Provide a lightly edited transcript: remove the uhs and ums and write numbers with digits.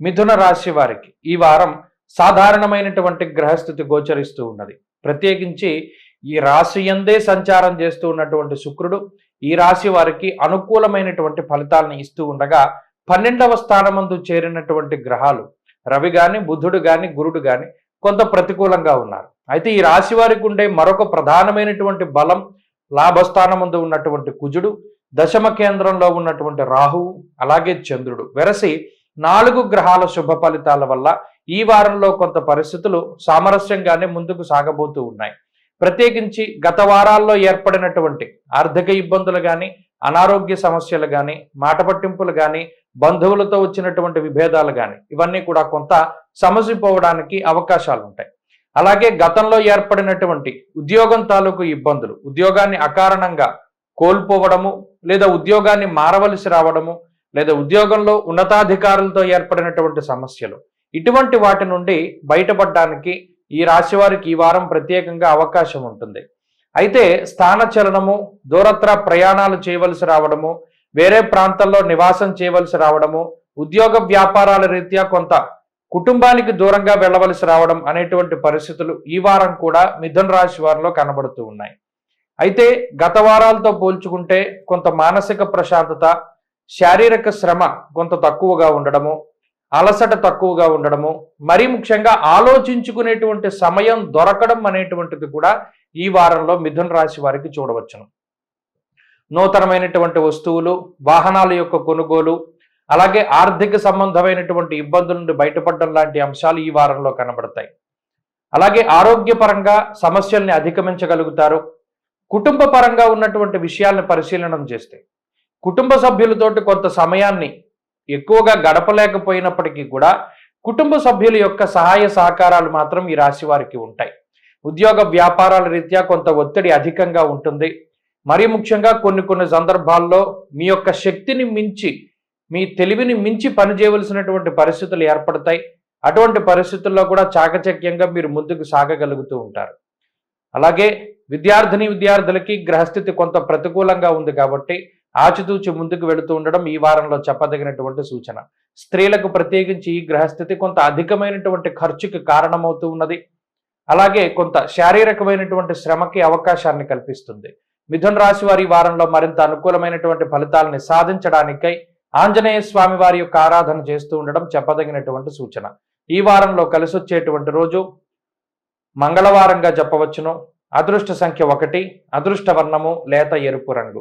మిథున రాశి వారికి ఈ వారం సాధారణమైనటువంటి గ్రహస్థితి గోచరిస్తూ ఉన్నది. ప్రత్యేకించి ఈ రాశి యందే సంచారం చేస్తూ ఉన్నటువంటి శుక్రుడు ఈ రాశి వారికి అనుకూలమైనటువంటి ఫలితాలను ఇస్తూ ఉండగా 12వ స్థానమందు చేరినటువంటి గ్రహాలు రవి గాని బుధుడు గాని గురుడు గాని కొంత ప్రతికూలంగా ఉన్నారు. అయితే ఈ రాశి వారికి ఉండే మరొక ప్రధానమైనటువంటి బలం లాభస్థానమందు ఉన్నటువంటి కుజుడు, దశమ కేంద్రంలో ఉన్నటువంటి రాహువు, అలాగే చంద్రుడు వెరసి 4 గ్రహాల శుభ ఫలితాల వల్ల ఈ వారంలో కొంత పరిస్థితులు సామరస్యంగానే ముందుకు సాగబోతూ ఉన్నాయి. ప్రత్యేకించి గత వారాల్లో ఏర్పడినటువంటి ఆర్థిక ఇబ్బందులు కానీ, అనారోగ్య సమస్యలు కానీ, మాట పట్టింపులు కానీ, బంధువులతో వచ్చినటువంటి విభేదాలు కానీ ఇవన్నీ కూడా కొంత సమసిపోవడానికి అవకాశాలు ఉంటాయి. అలాగే గతంలో ఏర్పడినటువంటి ఉద్యోగం తాలూకు ఇబ్బందులు, ఉద్యోగాన్ని అకారణంగా కోల్పోవడము, లేదా ఉద్యోగాన్ని మారవలసి రావడము, లేదా ఉద్యోగంలో ఉన్నతాధికారులతో ఏర్పడినటువంటి సమస్యలు, ఇటువంటి వాటి నుండి బయటపడడానికి ఈ రాశి వారికి ఈ వారం ప్రత్యేకంగా అవకాశం ఉంటుంది. అయితే స్థానచలనము, దూరత్ర ప్రయాణాలు చేయవలసి రావడము, వేరే ప్రాంతాల్లో నివాసం చేయవలసి రావడము, ఉద్యోగ వ్యాపారాల రీత్యా కొంత కుటుంబానికి దూరంగా వెళ్ళవలసి రావడం అనేటువంటి పరిస్థితులు ఈ వారం కూడా మిథున రాశి వారిలో కనబడుతూ ఉన్నాయి. అయితే గత వారాలతో పోల్చుకుంటే కొంత మానసిక ప్రశాంతత, శారీరక శ్రమ కొంత తక్కువగా ఉండడము, అలసట తక్కువగా ఉండడము, మరీ ముఖ్యంగా ఆలోచించుకునేటువంటి సమయం దొరకడం అనేటువంటిది కూడా ఈ వారంలో మిథున రాశి వారికి చూడవచ్చును. నూతనమైనటువంటి వస్తువులు, వాహనాల యొక్క కొనుగోలు, అలాగే ఆర్థిక సంబంధమైనటువంటి ఇబ్బందుల నుండి బయటపడడం లాంటి అంశాలు ఈ వారంలో కనబడతాయి. అలాగే ఆరోగ్యపరంగా సమస్యల్ని అధిగమించగలుగుతారు. కుటుంబ పరంగా ఉన్నటువంటి విషయాలను పరిశీలనం చేస్తే కుటుంబ సభ్యులతోటి కొంత సమయాన్ని ఎక్కువగా గడపలేకపోయినప్పటికీ కూడా కుటుంబ సభ్యుల యొక్క సహాయ సహకారాలు మాత్రం ఈ రాశి వారికి ఉంటాయి. ఉద్యోగ వ్యాపారాల రీత్యా కొంత ఒత్తిడి అధికంగా ఉంటుంది. మరీ ముఖ్యంగా కొన్ని సందర్భాల్లో మీ యొక్క శక్తిని మించి, మీ తెలివిని మించి పనిచేయవలసినటువంటి పరిస్థితులు ఏర్పడతాయి. అటువంటి పరిస్థితుల్లో కూడా చాకచక్యంగా మీరు ముందుకు సాగగలుగుతూ ఉంటారు. అలాగే విద్యార్థులకి గ్రహస్థితి కొంత ప్రతికూలంగా ఉంది కాబట్టి ఆచితూచి ముందుకు వెళుతూ ఉండడం ఈ వారంలో చెప్పదగినటువంటి సూచన. స్త్రీలకు ప్రత్యేకించి ఈ గ్రహస్థితి కొంత అధికమైనటువంటి ఖర్చుకి కారణమవుతూ ఉన్నది. అలాగే కొంత శారీరకమైనటువంటి శ్రమకి అవకాశాన్ని కల్పిస్తుంది. మిథున రాశి వారి వారంలో మరింత అనుకూలమైనటువంటి ఫలితాలని సాధించడానికై ఆంజనేయ స్వామి వారి యొక్క ఆరాధన చేస్తూ ఉండడం చెప్పదగినటువంటి సూచన. ఈ వారంలో కలిసొచ్చేటువంటి రోజు మంగళవారంగా చెప్పవచ్చును. అదృష్ట సంఖ్య 1, అదృష్ట వర్ణము లేత ఎరుపు రంగు.